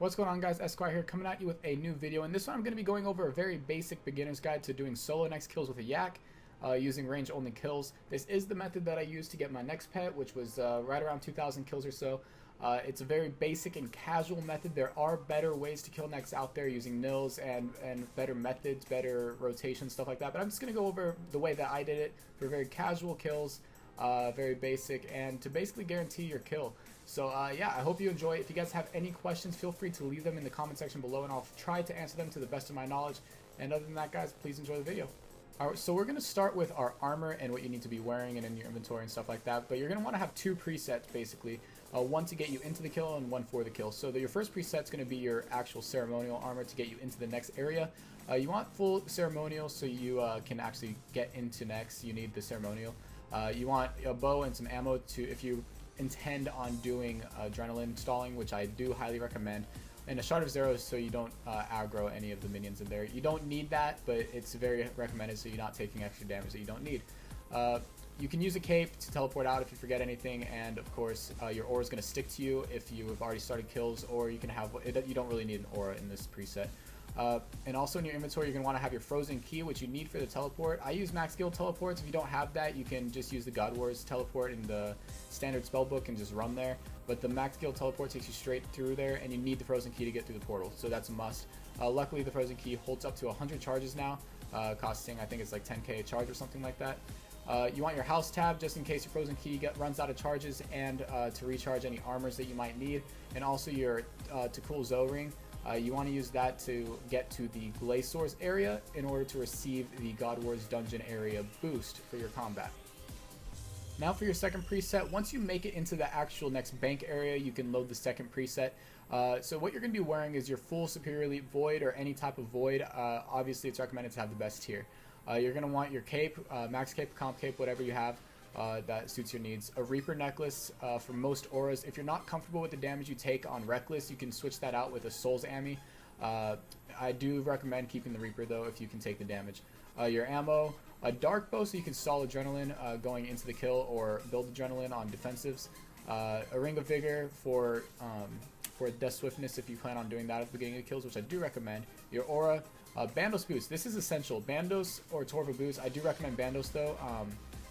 What's going on, guys? Esquire here, coming at you with a new video. In this one I'm going to be going over a very basic beginner's guide to doing solo Nex kills with a yak using range only kills. This is the method that I used to get my next pet, which was right around 2,000 kills or so. It's a very basic and casual method. There are better ways to kill Nex out there using nils and better methods, better rotation, stuff like that. But I'm just going to go over the way that I did it for very casual kills, very basic, and to basically guarantee your kill. So yeah, I hope you enjoy it. If you guys have any questions, feel free to leave them in the comment section below, and I'll try to answer them to the best of my knowledge. And other than that, guys, please enjoy the video. Alright, so we're going to start with our armor and what you need to be wearing and in your inventory and stuff like that. But you're going to want to have two presets, basically. One to get you into the kill and one for the kill. So your first preset is going to be your actual ceremonial armor to get you into the next area. You want full ceremonial so you can actually get into Nex. You need the ceremonial. You want a bow and some ammo to, if you intend on doing adrenaline stalling, which I do highly recommend, and a shard of zeros so you don't aggro any of the minions in there. You don't need that, but it's very recommended so you're not taking extra damage that you don't need. You can use a cape to teleport out if you forget anything, and of course your aura is going to stick to you if you have already started kills, or you can have, you don't really need an aura in this preset. And also in your inventory, you're going to want to have your frozen key, which you need for the teleport. I use max skill teleports. If you don't have that, you can just use the God Wars teleport in the standard spellbook and just run there. But the max skill teleport takes you straight through there, and you need the frozen key to get through the portal, so that's a must. Luckily, the frozen key holds up to 100 charges now, costing, I think it's like 10k a charge or something like that. You want your house tab just in case your frozen key runs out of charges, and to recharge any armors that you might need, and also your to cool Zoe ring. You want to use that to get to the Glaciers area in order to receive the God Wars dungeon area boost for your combat. Now for your second preset, once you make it into the actual next bank area, you can load the second preset. So what you're going to be wearing is your full Superior Elite Void or any type of Void. Obviously it's recommended to have the best tier. You're going to want your cape, max cape, comp cape, whatever you have that suits your needs. A Reaper necklace for most auras. If you're not comfortable with the damage you take on Reckless, you can switch that out with a Souls Ammi. I do recommend keeping the Reaper though if you can take the damage. Your ammo, a dark bow so you can stall adrenaline going into the kill or build adrenaline on defensives. A ring of vigor for death swiftness if you plan on doing that at the beginning of the kills, which I do recommend. Your aura, Bandos boots. This is essential. Bandos or Torva boots. I do recommend Bandos though,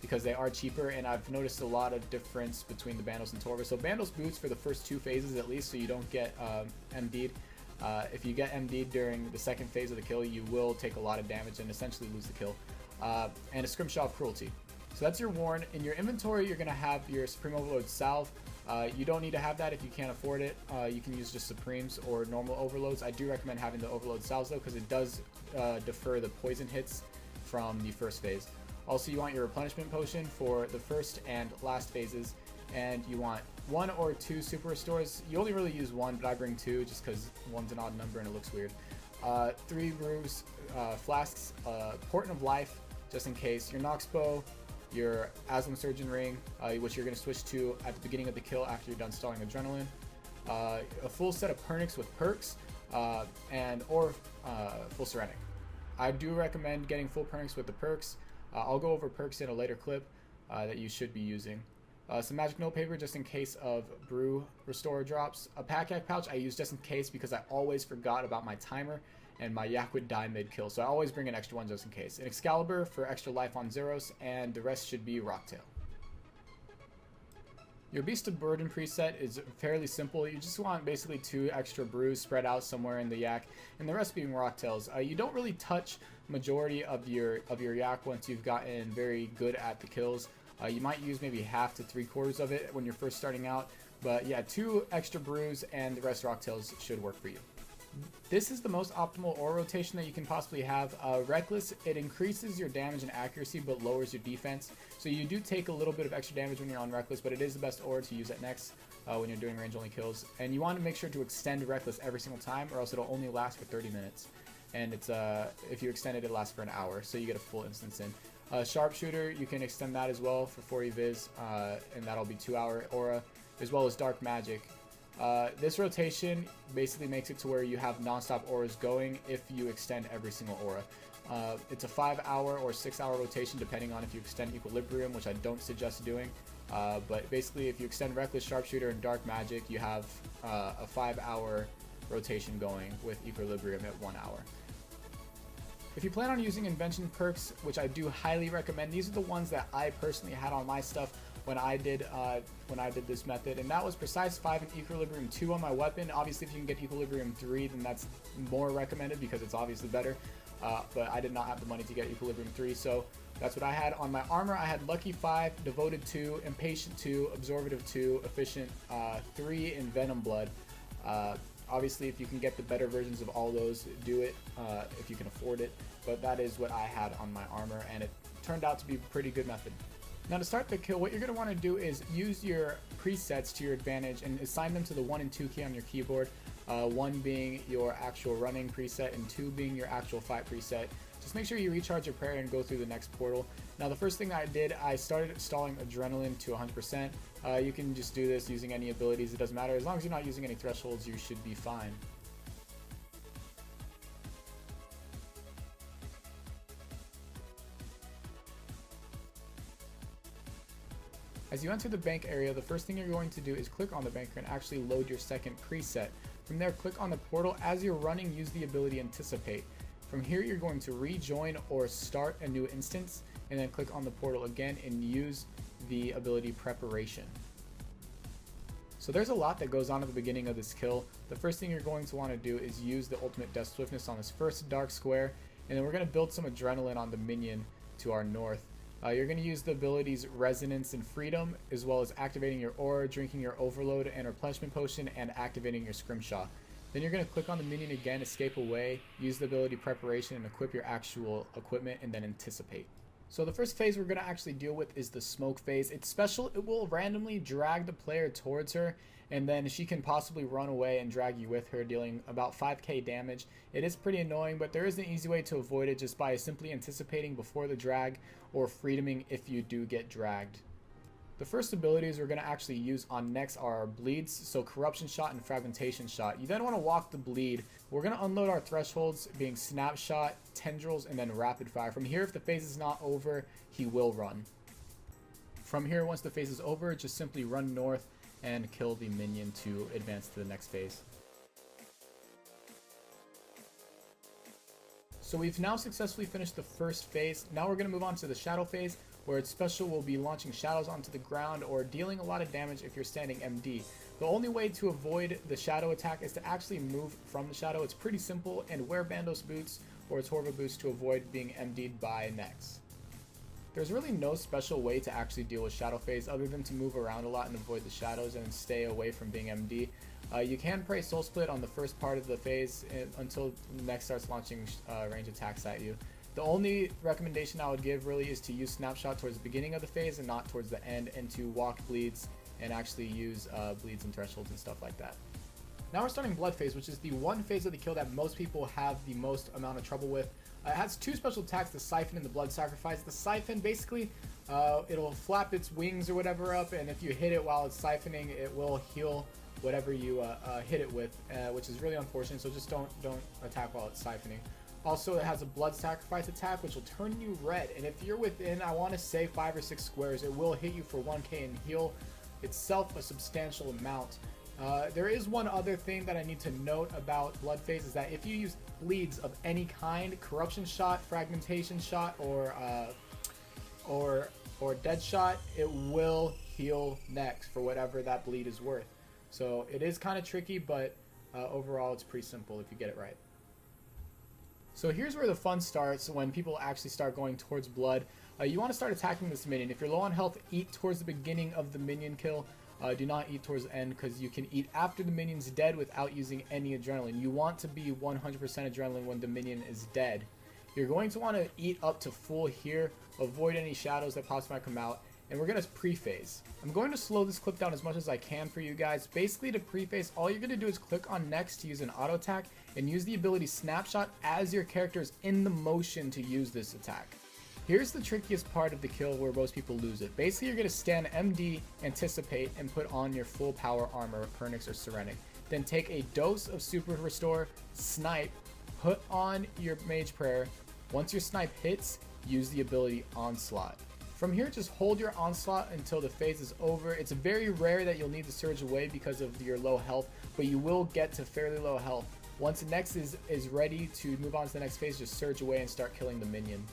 because they are cheaper, and I've noticed a lot of difference between the Bandos and Torva. So Bandos boots for the first two phases at least, so you don't get MD'd. If you get MD'd during the second phase of the kill, you will take a lot of damage and essentially lose the kill. And a Scrimshaw of Cruelty. So that's your Warn. In your inventory, you're going to have your Supreme Overload Salve. You don't need to have that if you can't afford it. You can use just Supremes or normal Overloads. I do recommend having the Overload Salves though, because it does defer the poison hits from the first phase. Also, you want your replenishment potion for the first and last phases, and you want 1 or 2 super restores. You only really use 1, but I bring 2 just because 1's an odd number and it looks weird. 3 brews, flasks, Portent of Life, just in case. Your Nox bow, your Aslam Surgeon ring, which you're going to switch to at the beginning of the kill after you're done stalling adrenaline. A full set of Pernix with perks, or full Serenic. I do recommend getting full Pernix with the perks. I'll go over perks in a later clip that you should be using. Some magic notepaper just in case of brew restore drops. A pack pouch I use just in case because I always forgot about my timer and my yak would die mid-kill, so I always bring an extra one just in case. An Excalibur for extra life on Zeros, and the rest should be Rocktail. Your Beast of Burden preset is fairly simple. You just want basically 2 extra brews spread out somewhere in the yak, and the rest being Rocktails. You don't really touch majority of your yak once you've gotten very good at the kills. You might use maybe half to 3/4 of it when you're first starting out, but yeah, 2 extra brews and the rest Rocktails should work for you. This is the most optimal aura rotation that you can possibly have. Reckless, it increases your damage and accuracy but lowers your defense, so you do take a little bit of extra damage when you're on Reckless, but it is the best aura to use at Nex when you're doing range only kills. And you want to make sure to extend Reckless every single time, or else it'll only last for 30 minutes. And it's if you extend it, it lasts for an hour, so you get a full instance in. Sharpshooter, you can extend that as well for 40 viz, and that'll be 2-hour aura, as well as Dark Magic. This rotation basically makes it to where you have non-stop auras going if you extend every single aura. It's a 5-hour or 6-hour rotation depending on if you extend Equilibrium, which I don't suggest doing. But basically if you extend Reckless, Sharpshooter, and Dark Magic, you have a 5-hour rotation going with Equilibrium at 1 hour. If you plan on using Invention Perks, which I do highly recommend, these are the ones that I personally had on my stuff when I did this method, and that was Precise 5 and Equilibrium 2 on my weapon. Obviously, if you can get Equilibrium 3, then that's more recommended because it's obviously better, but I did not have the money to get Equilibrium 3, so that's what I had. On my armor, I had Lucky 5, Devoted 2, Impatient 2, Absorbative 2, Efficient 3, and Venom Blood. Obviously, if you can get the better versions of all those, do it if you can afford it, but that is what I had on my armor, and it turned out to be a pretty good method. Now to start the kill, what you're going to want to do is use your presets to your advantage and assign them to the 1 and 2 key on your keyboard, 1 being your actual running preset and 2 being your actual fight preset. Just make sure you recharge your prayer and go through the next portal. Now the first thing I did, I started installing Adrenaline to 100%. You can just do this using any abilities, it doesn't matter. As long as you're not using any thresholds, you should be fine. As you enter the bank area, the first thing you're going to do is click on the banker and actually load your second preset. From there, click on the portal. As you're running, use the ability Anticipate. From here, you're going to rejoin or start a new instance, and then click on the portal again and use the ability Preparation. So there's a lot that goes on at the beginning of this kill. The first thing you're going to want to do is use the ultimate Death Swiftness on this first dark square, and then we're going to build some Adrenaline on the minion to our north. You're going to use the abilities Resonance and Freedom, as well as activating your aura, drinking your Overload and Replenishment Potion, and activating your Scrimshaw. Then you're going to click on the minion again, escape away, use the ability Preparation, and equip your actual equipment, and then Anticipate. So the first phase we're going to actually deal with is the smoke phase. It's special. It will randomly drag the player towards her, and then she can possibly run away and drag you with her, dealing about 5k damage. It is pretty annoying, but there is an easy way to avoid it just by simply anticipating before the drag or freedoming if you do get dragged. The first abilities we're going to actually use on Nex are our bleeds, so Corruption Shot and Fragmentation Shot. You then want to walk the bleed. We're going to unload our thresholds being Snapshot, Tendrils, and then Rapid Fire. From here, if the phase is not over, he will run. From here, once the phase is over, just simply run north and kill the minion to advance to the next phase. So we've now successfully finished the first phase. Now we're going to move on to the shadow phase, where its special will be launching shadows onto the ground or dealing a lot of damage if you're standing MD. The only way to avoid the shadow attack is to actually move from the shadow. It's pretty simple, and wear Bandos boots or Torva boots to avoid being MD'd by Nex. There's really no special way to actually deal with shadow phase other than to move around a lot and avoid the shadows and stay away from being MD. You can pray Soulsplit on the first part of the phase until Nex starts launching range attacks at you. The only recommendation I would give really is to use Snapshot towards the beginning of the phase and not towards the end, and to walk bleeds and actually use bleeds and thresholds and stuff like that. Now we're starting blood phase, which is the one phase of the kill that most people have the most amount of trouble with. It has two special attacks, the Siphon and the Blood Sacrifice. The Siphon, basically, it'll flap its wings or whatever up, and if you hit it while it's siphoning, it will heal whatever you hit it with, which is really unfortunate, so just don't attack while it's siphoning. Also, it has a Blood Sacrifice attack, which will turn you red, and if you're within, I want to say 5 or 6 squares, it will hit you for 1k and heal itself a substantial amount. There is one other thing that I need to note about blood phase, is that if you use bleeds of any kind, Corruption Shot, Fragmentation Shot, or Dead Shot, it will heal Nex for whatever that bleed is worth. So it is kind of tricky, but overall it's pretty simple if you get it right. So here's where the fun starts, when people actually start going towards blood. You want to start attacking this minion. If you're low on health, eat towards the beginning of the minion kill. Do not eat towards the end, because you can eat after the minion's dead without using any adrenaline. You want to be 100% adrenaline when the minion is dead. You're going to want to eat up to full here, avoid any shadows that possibly might come out, and we're going to pre-phase. I'm going to slow this clip down as much as I can for you guys. Basically, to pre-phase, all you're going to do is click on Nex to use an auto attack, and use the ability Snapshot as your character is in the motion to use this attack. Here's the trickiest part of the kill where most people lose it. Basically, you're going to stand MD, Anticipate, and put on your full power armor, Pernix or Serenic. Then take a dose of Super Restore, snipe, put on your Mage Prayer. Once your snipe hits, use the ability Onslaught. From here, just hold your onslaught until the phase is over. It's very rare that you'll need to surge away because of your low health, but you will get to fairly low health. Once Nex is ready to move on to the next phase, just surge away and start killing the minion.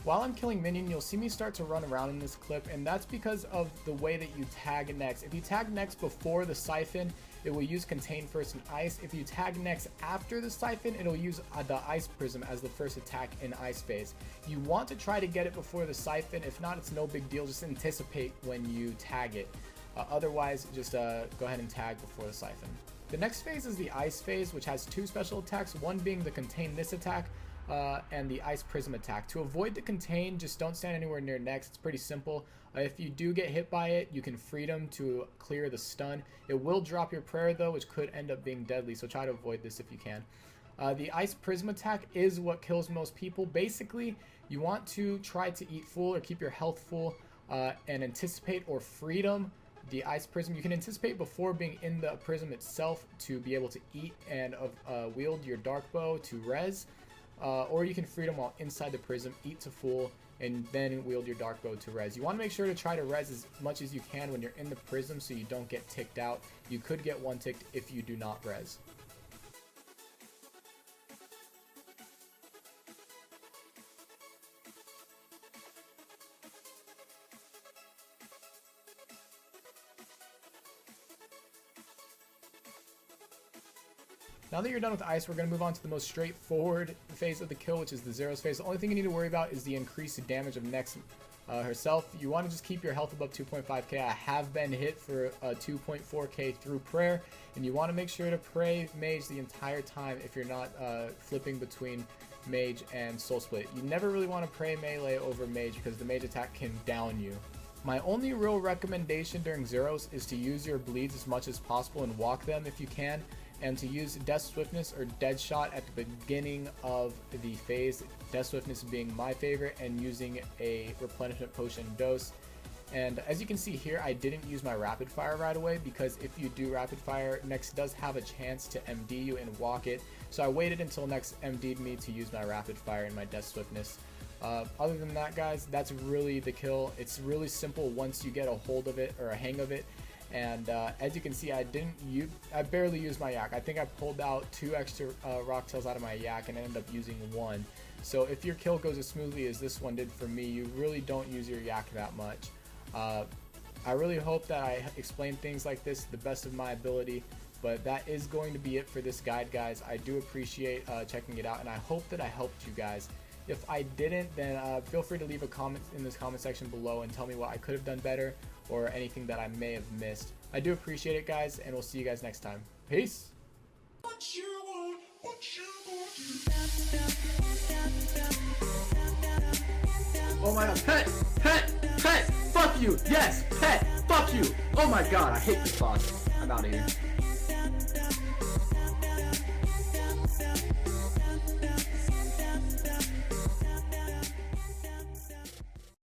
While I'm killing minion, you'll see me start to run around in this clip, and that's because of the way that you tag Nex. If you tag Nex before the siphon, it will use contain first and ice. If you tag Nex after the siphon, it'll use the ice prism as the first attack in ice phase. You want to try to get it before the siphon. If not, it's no big deal. Just anticipate when you tag it. Otherwise, just go ahead and tag before the siphon. The next phase is the ice phase, which has two special attacks, one being the contain this attack and the ice prism attack. To avoid the contain, just don't stand anywhere near Nex. It's pretty simple. If you do get hit by it, you can freedom to clear the stun. It will drop your prayer though, which could end up being deadly, so try to avoid this if you can. The ice prism attack is what kills most people. Basically, you want to try to eat full or keep your health full and anticipate or freedom the ice prism. You can anticipate before being in the prism itself to be able to eat and wield your dark bow to res, or you can freedom while inside the prism, eat to full, and then wield your dark bow to res. You want to make sure to try to res as much as you can when you're in the prism so you don't get ticked out. You could get one ticked if you do not res. Now that you're done with ice, we're going to move on to the most straightforward phase of the kill, which is the zeros phase. The only thing you need to worry about is the increased damage of Nex herself. You want to just keep your health above 2.5k. I have been hit for 2.4k through prayer, and you want to make sure to pray mage the entire time if you're not flipping between mage and soul split. You never really want to pray melee over mage because the mage attack can down you. My only real recommendation during zeros is to use your bleeds as much as possible and walk them if you can, and to use Death Swiftness or Dead Shot at the beginning of the phase. Death Swiftness being my favorite, and using a replenishment potion dose. And as you can see here, I didn't use my rapid fire right away because if you do rapid fire, Nex does have a chance to MD you and walk it. So I waited until Nex MD'd me to use my rapid fire and my Death Swiftness. Other than that, guys, that's really the kill. It's really simple once you get a hold of it or a hang of it. And as you can see, I barely used my yak. I think I pulled out 2 extra rock tails out of my yak and ended up using 1. So if your kill goes as smoothly as this one did for me, you really don't use your yak that much. I really hope that I explained things like this to the best of my ability, but that is going to be it for this guide, guys. I do appreciate checking it out, and I hope that I helped you guys. If I didn't, then feel free to leave a comment in this comment section below and tell me what I could have done better or anything that I may have missed. I do appreciate it, guys, and we'll see you guys next time. Peace! Oh my god, pet! Fuck you! Yes, pet! Fuck you! Oh my god, I hate this boss. I'm out of here.